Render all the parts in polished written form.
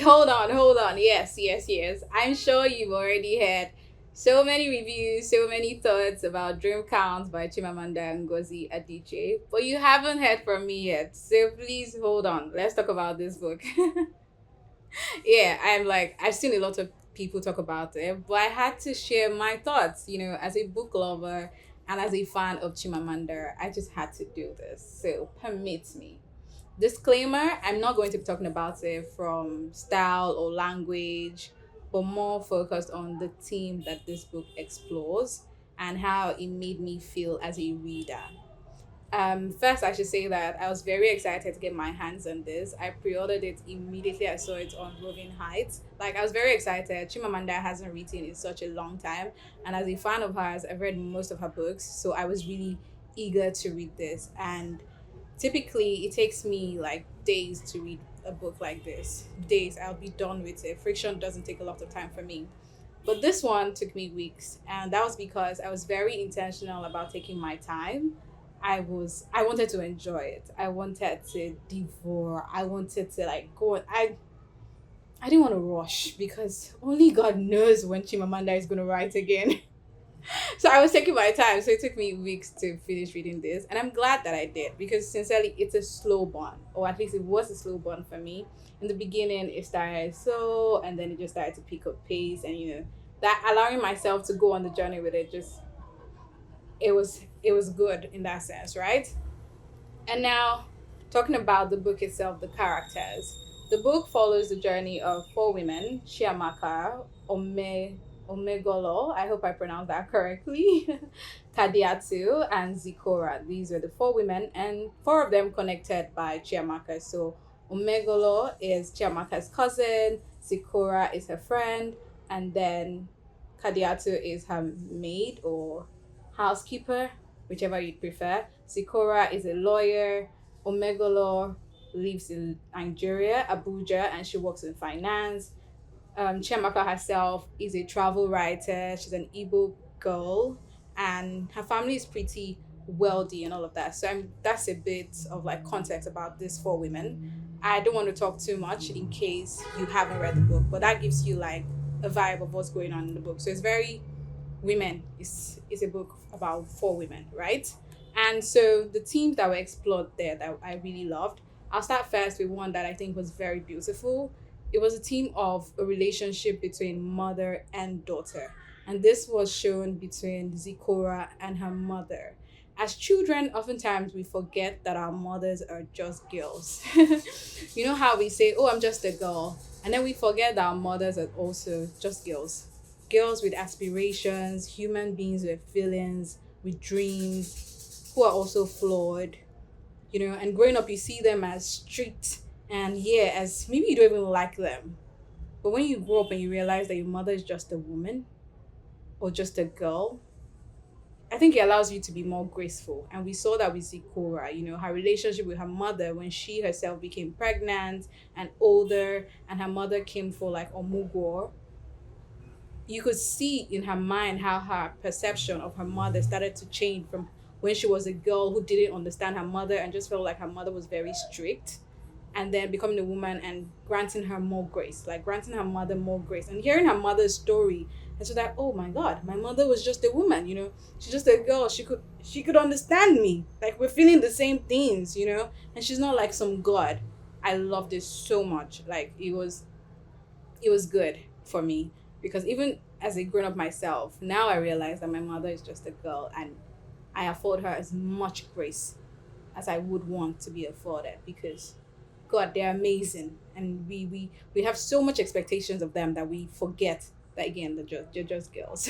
hold on. Yes, yes, yes. I'm sure you've already heard so many reviews, so many thoughts about Dream Counts by Chimamanda Ngozi Adichie, but you haven't heard from me yet. So please hold on. Let's talk about this book. Yeah, I've seen a lot of people talk about it, but I had to share my thoughts, as a book lover and as a fan of Chimamanda. I just had to do this. So permit me. Disclaimer, I'm not going to be talking about it from style or language, but more focused on the theme that this book explores and how it made me feel as a reader. First, I should say that I was very excited to get my hands on this. I pre-ordered it immediately. I saw it on Roving Heights. Like, I was very excited. Chimamanda hasn't written in such a long time, and as a fan of hers, I've read most of her books, so I was really eager to read this. And typically, it takes me like days to read a book like this. Days, I'll be done with it. Friction doesn't take a lot of time for me. But this one took me weeks, and that was because I was very intentional about taking my time. I wanted to enjoy it. I wanted to devour. I wanted to like go on. I didn't want to rush because only God knows when Chimamanda is going to write again. So I was taking my time. So it took me weeks to finish reading this, and I'm glad that I did because sincerely, it's a slow burn, or at least it was a slow burn for me. In the beginning, it started slow, and then it just started to pick up pace, and that allowing myself to go on the journey with it just it was good in that sense, right? And now, talking about the book itself, the characters. The book follows the journey of four women: Chiamaka, Omegolo, I hope I pronounced that correctly, Kadiatu, and Zikora. These were the four women, and four of them connected by Chiamaka. So, Omegolo is Chiamaka's cousin, Zikora is her friend, and then Kadiatu is her maid or housekeeper, whichever you prefer. Sikora is a lawyer. Omegolo lives in Nigeria, Abuja, and she works in finance. Chiamaka herself is a travel writer. She's an Igbo girl, and her family is pretty wealthy and all of that. So that's a bit of like context about these four women. I don't want to talk too much in case you haven't read the book, but that gives you like a vibe of what's going on in the book. So it's very women. Is a book about four women, right? And so the themes that were explored there that I really loved. I'll start first with one that I think was very beautiful. It was a theme of a relationship between mother and daughter. And this was shown between Zikora and her mother. As children, oftentimes we forget that our mothers are just girls. You know how we say, "Oh, I'm just a girl," and then we forget that our mothers are also just girls. Girls with aspirations, human beings with feelings, with dreams, who are also flawed, and growing up you see them as strict and yeah, as maybe you don't even like them. But when you grow up and you realize that your mother is just a woman or just a girl, I think it allows you to be more graceful. And we saw that with Zikora, her relationship with her mother when she herself became pregnant and older, and her mother came for like Omugwo. You could see in her mind how her perception of her mother started to change from when she was a girl who didn't understand her mother and just felt like her mother was very strict, and then becoming a woman and granting her more grace, like granting her mother more grace, and hearing her mother's story. And so that, oh my God, my mother was just a woman, she's just a girl. She could understand me. Like we're feeling the same things, and she's not like some god. I loved this so much. Like it was good for me because even as a grown up myself, now I realize that my mother is just a girl, and I afford her as much grace as I would want to be afforded because God, they're amazing, and we have so much expectations of them that we forget that again they're just girls.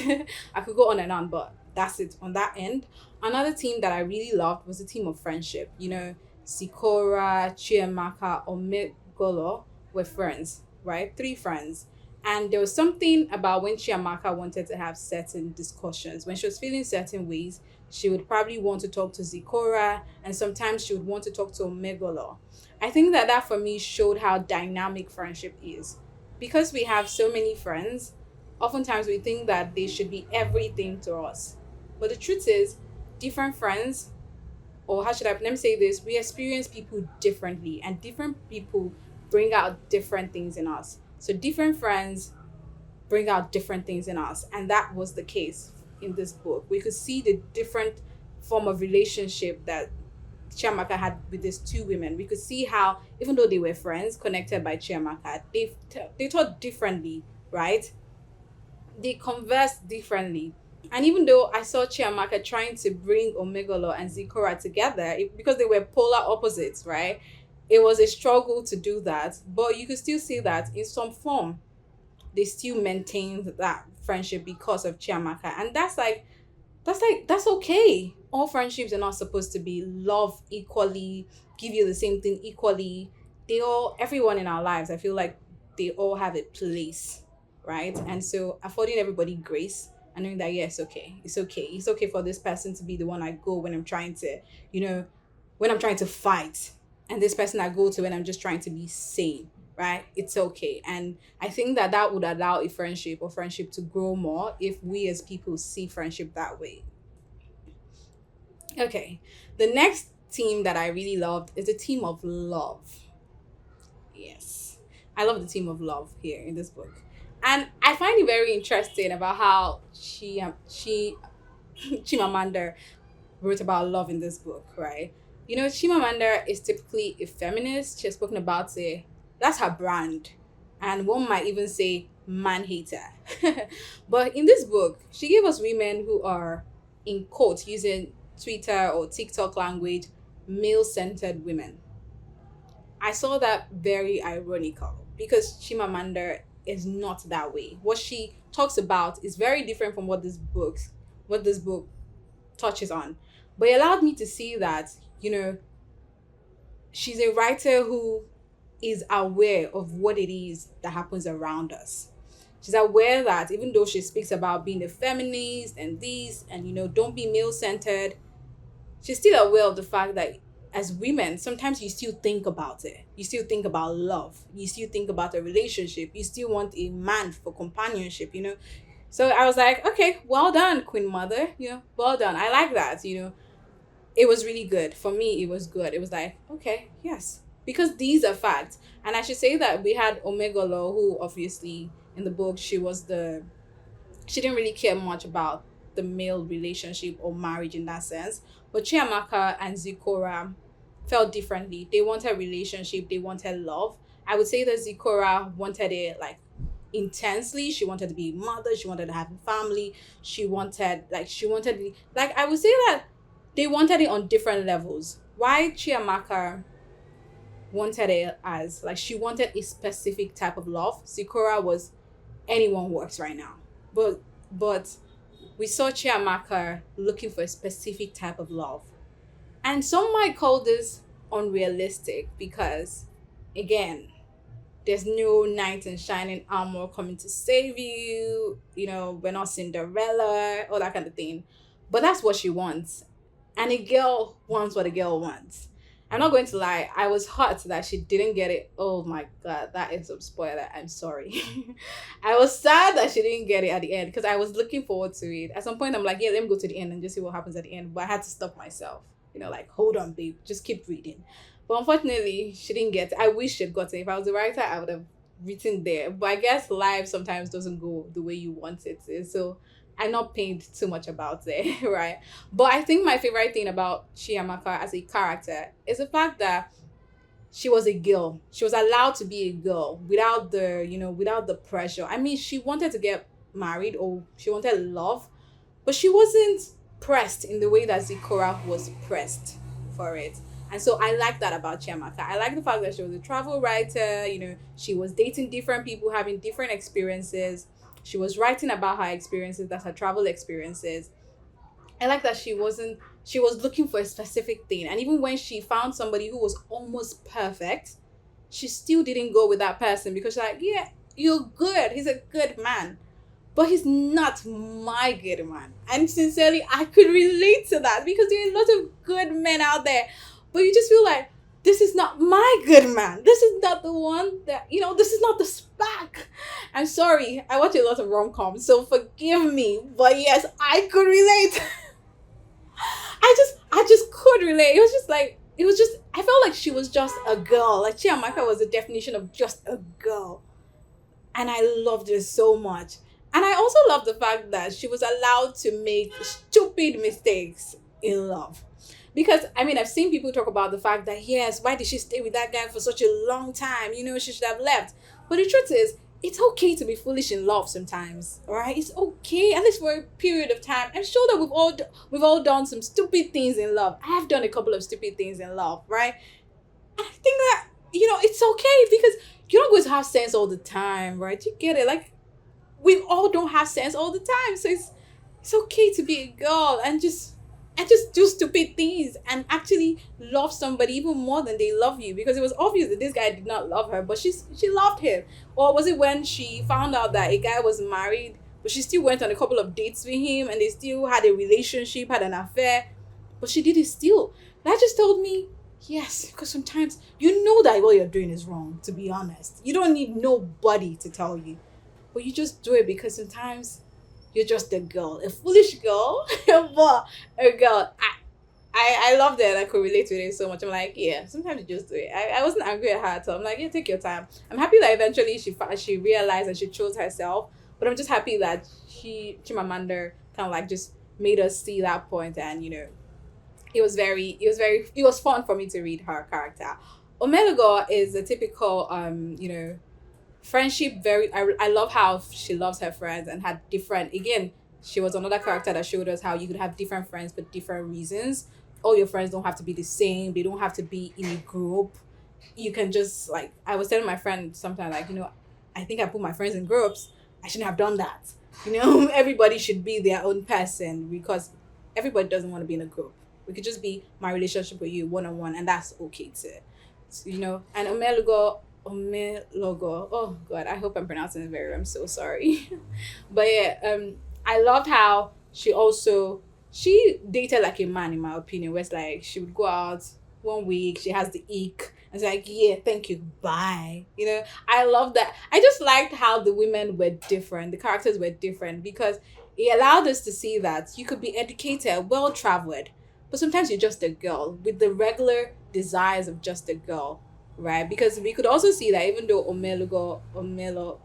I could go on and on, but that's it on that end. Another team that I really loved was the team of friendship. Sikora, Chiamaka, Omegolo were friends, right? Three friends. And there was something about when Chiamaka wanted to have certain discussions, when she was feeling certain ways, she would probably want to talk to Zikora, and sometimes she would want to talk to Omegolo. I think that for me showed how dynamic friendship is. Because we have so many friends, oftentimes we think that they should be everything to us. But the truth is, different friends, or how should I let me say this, we experience people differently, and different people bring out different things in us. So different friends bring out different things in us, and that was the case in this book. We could see the different form of relationship that Chiamaka had with these two women. We could see how, even though they were friends connected by Chiamaka, they thought differently, right? They conversed differently. And even though I saw Chiamaka trying to bring Omegolo and Zikora together, because they were polar opposites, right? It was a struggle to do that, but you could still see that in some form they still maintained that friendship because of Chiamaka. And that's okay. All friendships are not supposed to be love equally, give you the same thing equally. Everyone in our lives, I feel like they all have a place, right? And so affording everybody grace and knowing that, yeah, it's okay. It's okay. It's okay for this person to be the one I go when I'm trying to, you know, when I'm trying to fight. And this person I go to when I'm just trying to be sane, right? It's okay. And I think that that would allow a friendship or friendship to grow more if we as people see friendship that way. Okay. The next theme that I really loved is the theme of love. Yes. I love the theme of love here in this book. And I find it very interesting about how Chimamanda wrote about love in this book, right? You know, Chimamanda is typically a feminist. She has spoken about it. That's her brand. And one might even say man hater. But in this book, she gave us women who are, in quotes, using Twitter or TikTok language, male centered women. I saw that very ironical because Chimamanda is not that way. What she talks about is very different from what this book touches on. But it allowed me to see that, you know, she's a writer who is aware of what it is that happens around us. She's aware that even though she speaks about being a feminist and this and, you know, don't be male centered, she's still aware of the fact that as women, sometimes you still think about it. You still think about love. You still think about a relationship. You still want a man for companionship, you know. So I was like, okay, well done, Queen Mother. You know, well done. I like that, you know. It was really good. For me, it was good. It was like, okay, yes. Because these are facts. And I should say that we had Omegolo, who obviously in the book, she didn't really care much about the male relationship or marriage in that sense. But Chiamaka and Zikora felt differently. They wanted relationship, they wanted love. I would say that Zikora wanted it like intensely. She wanted to be a mother, she wanted to have a family, like I would say that they wanted it on different levels. Why Chiamaka wanted it as like she wanted a specific type of love. Zikora was anyone works right now. But we saw Chiamaka looking for a specific type of love. And some might call this unrealistic because, again, there's no knight in shining armor coming to save you. You know, we're not Cinderella, all that kind of thing. But that's what she wants. And a girl wants what a girl wants. I'm not going to lie, I was hurt that she didn't get it. Oh my god, that is a spoiler. I'm sorry. I was sad that she didn't get it at the end because I was looking forward to it. At some point, I'm like, yeah, let me go to the end and just see what happens at the end. But I had to stop myself. You know, like, hold on, babe, just keep reading. But unfortunately, she didn't get it. I wish she'd gotten it. If I was a writer, I would have written there. But I guess life sometimes doesn't go the way you want it to. So I'm not pained too much about it, right? But I think my favorite thing about Chiamaka as a character is the fact that she was a girl. She was allowed to be a girl without the pressure. I mean, she wanted to get married or she wanted love, but she wasn't pressed in the way that Zikora was pressed for it. And so I like that about Chiamaka. I like the fact that she was a travel writer, you know, she was dating different people, having different experiences. She was writing about her experiences, that's her travel experiences. I like that she was looking for a specific thing. And even when she found somebody who was almost perfect, she still didn't go with that person because she's like, yeah, you're good. He's a good man. But he's not my good man. And sincerely, I could relate to that because there are a lot of good men out there. But you just feel like, this is not my good man. This is not the one that, this is not the spark. I'm sorry. I watch a lot of rom-coms, so forgive me. But yes, I could relate. I just could relate. It was just like, it was just, I felt like she was just a girl. Like Chiamaka was the definition of just a girl. And I loved her so much. And I also love the fact that she was allowed to make stupid mistakes in love. Because I mean, I've seen people talk about the fact that yes, why did she stay with that guy for such a long time? You know, she should have left. But the truth is, it's okay to be foolish in love sometimes. All right, it's okay, at least for a period of time. I'm sure that we've all done some stupid things in love. I have done a couple of stupid things in love, right? And I think that it's okay because you're not going to have sense all the time, right? You get it? Like we all don't have sense all the time, so it's okay to be a girl and just do stupid things and actually love somebody even more than they love you, because it was obvious that this guy did not love her, but she loved him. Or was it when she found out that a guy was married, but she still went on a couple of dates with him and they still had a relationship, had an affair, but she did it still. That just told me, yes, because sometimes you know that what you're doing is wrong, to be honest. You don't need nobody to tell you, but you just do it because sometimes you're just a girl, a foolish girl, but a girl. I loved it. I could relate to it so much. I'm like, yeah, sometimes you just do it. I wasn't angry at her at all. I'm like, yeah, take your time. I'm happy that eventually she realized and she chose herself. But I'm just happy that Chimamanda kind of like just made us see that point, and it was fun for me to read her character. Omelugo is a typical friendship. I love how she loves her friends and had different, again, she was another character that showed us how you could have different friends for different reasons. All your friends don't have to be the same, they don't have to be in a group. You can just, like, I was telling my friend sometimes, like, I think I put my friends in groups. I shouldn't have done that. Everybody should be their own person, because everybody doesn't want to be in a group. We could just be my relationship with you one on one, and that's okay too. And Omelogo. Oh God, I hope I'm pronouncing it very well. I'm so sorry. But yeah, I loved how she dated like a man, in my opinion, where it's like she would go out one week, she has the ick, and it's like, yeah, thank you, bye. I love that. I just liked how the women were different, the characters were different, because it allowed us to see that you could be educated, well traveled, but sometimes you're just a girl with the regular desires of just a girl, right? Because we could also see that even though Omelo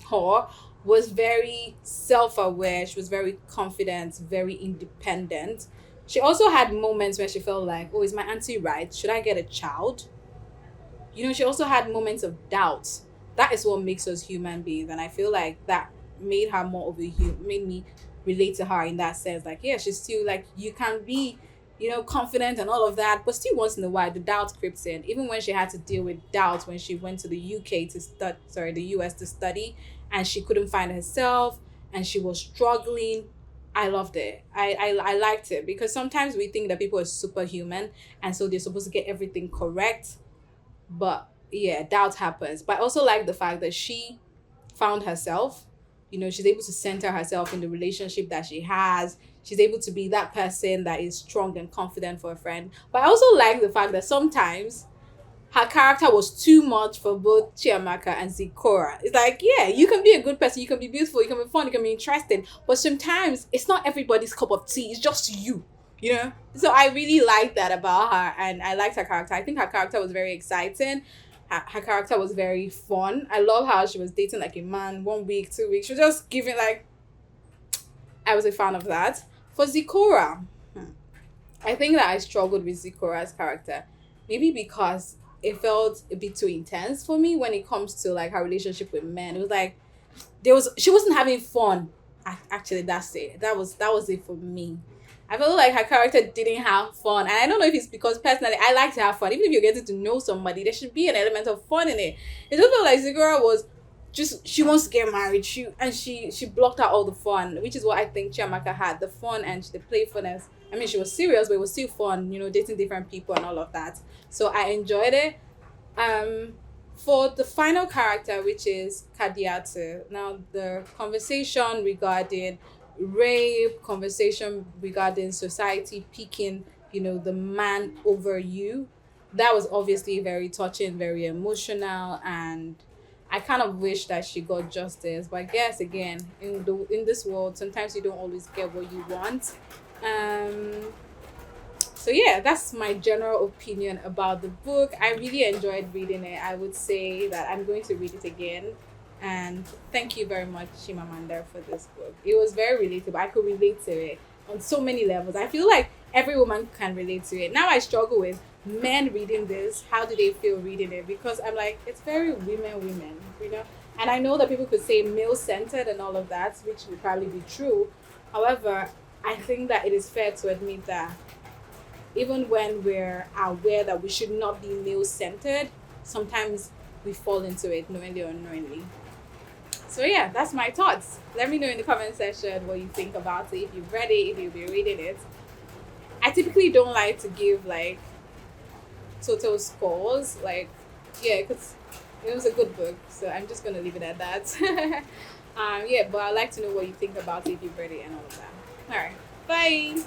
Hor was very self-aware, she was very confident, very independent. She also had moments where she felt like, oh, is my auntie right? Should I get a child? She also had moments of doubt. That is what makes us human beings, and I feel like that made her more of a human, made me relate to her in that sense. Like, yeah, she's still like, you can be, confident and all of that, but still once in a while the doubt creeps in. Even when she had to deal with doubt when she went to the the US to study, and she couldn't find herself and she was struggling. I loved it. I liked it, because sometimes we think that people are superhuman and so they're supposed to get everything correct, but yeah, doubt happens. But I also like the fact that she found herself. She's able to center herself in the relationship that she has. She's able to be that person that is strong and confident for a friend. But I also like the fact that sometimes her character was too much for both Chiamaka and Zikora. It's like, yeah, you can be a good person, you can be beautiful, you can be fun, you can be interesting, but sometimes it's not everybody's cup of tea. It's just you. So I really like that about her, and I liked her character. I think her character was very exciting. Her character was very fun. I love how she was dating like a man 1 week, 2 weeks. She was just giving, like, I was a fan of that. For Zikora, I think that I struggled with Zikora's character. Maybe because it felt a bit too intense for me when it comes to like her relationship with men. It was like she wasn't having fun. Actually, that's it. That was it for me. I felt like her character didn't have fun. And I don't know if it's because personally I like to have fun. Even if you're getting to know somebody, there should be an element of fun in it. It just felt like Zigora was just, she wants to get married. She blocked out all the fun, which is what I think Chiamaka had. The fun and the playfulness. I mean, she was serious, but it was still fun, dating different people and all of that. So I enjoyed it. For the final character, which is Kadiatu, now the conversation regarding rape, conversation regarding society picking, the man over you, that was obviously very touching, very emotional, and I kind of wish that she got justice. But I guess again, in this world, sometimes you don't always get what you want. So yeah, that's my general opinion about the book. I really enjoyed reading it. I would say that I'm going to read it again. And thank you very much, Chimamanda, for this book. It was very relatable. I could relate to it on so many levels. I feel like every woman can relate to it. Now I struggle with men reading this. How do they feel reading it? Because I'm like, it's very women, you know? And I know that people could say male centered and all of that, which would probably be true. However, I think that it is fair to admit that even when we're aware that we should not be male centered, sometimes we fall into it knowingly or unknowingly. So yeah, that's my thoughts. Let me know in the comment section what you think about it, if you've read it, if you'll be reading it. I typically don't like to give like total scores, like yeah, because it was a good book, so I'm just gonna leave it at that. Yeah, but I'd like to know what you think about it if you've read it and all of that. All right, bye.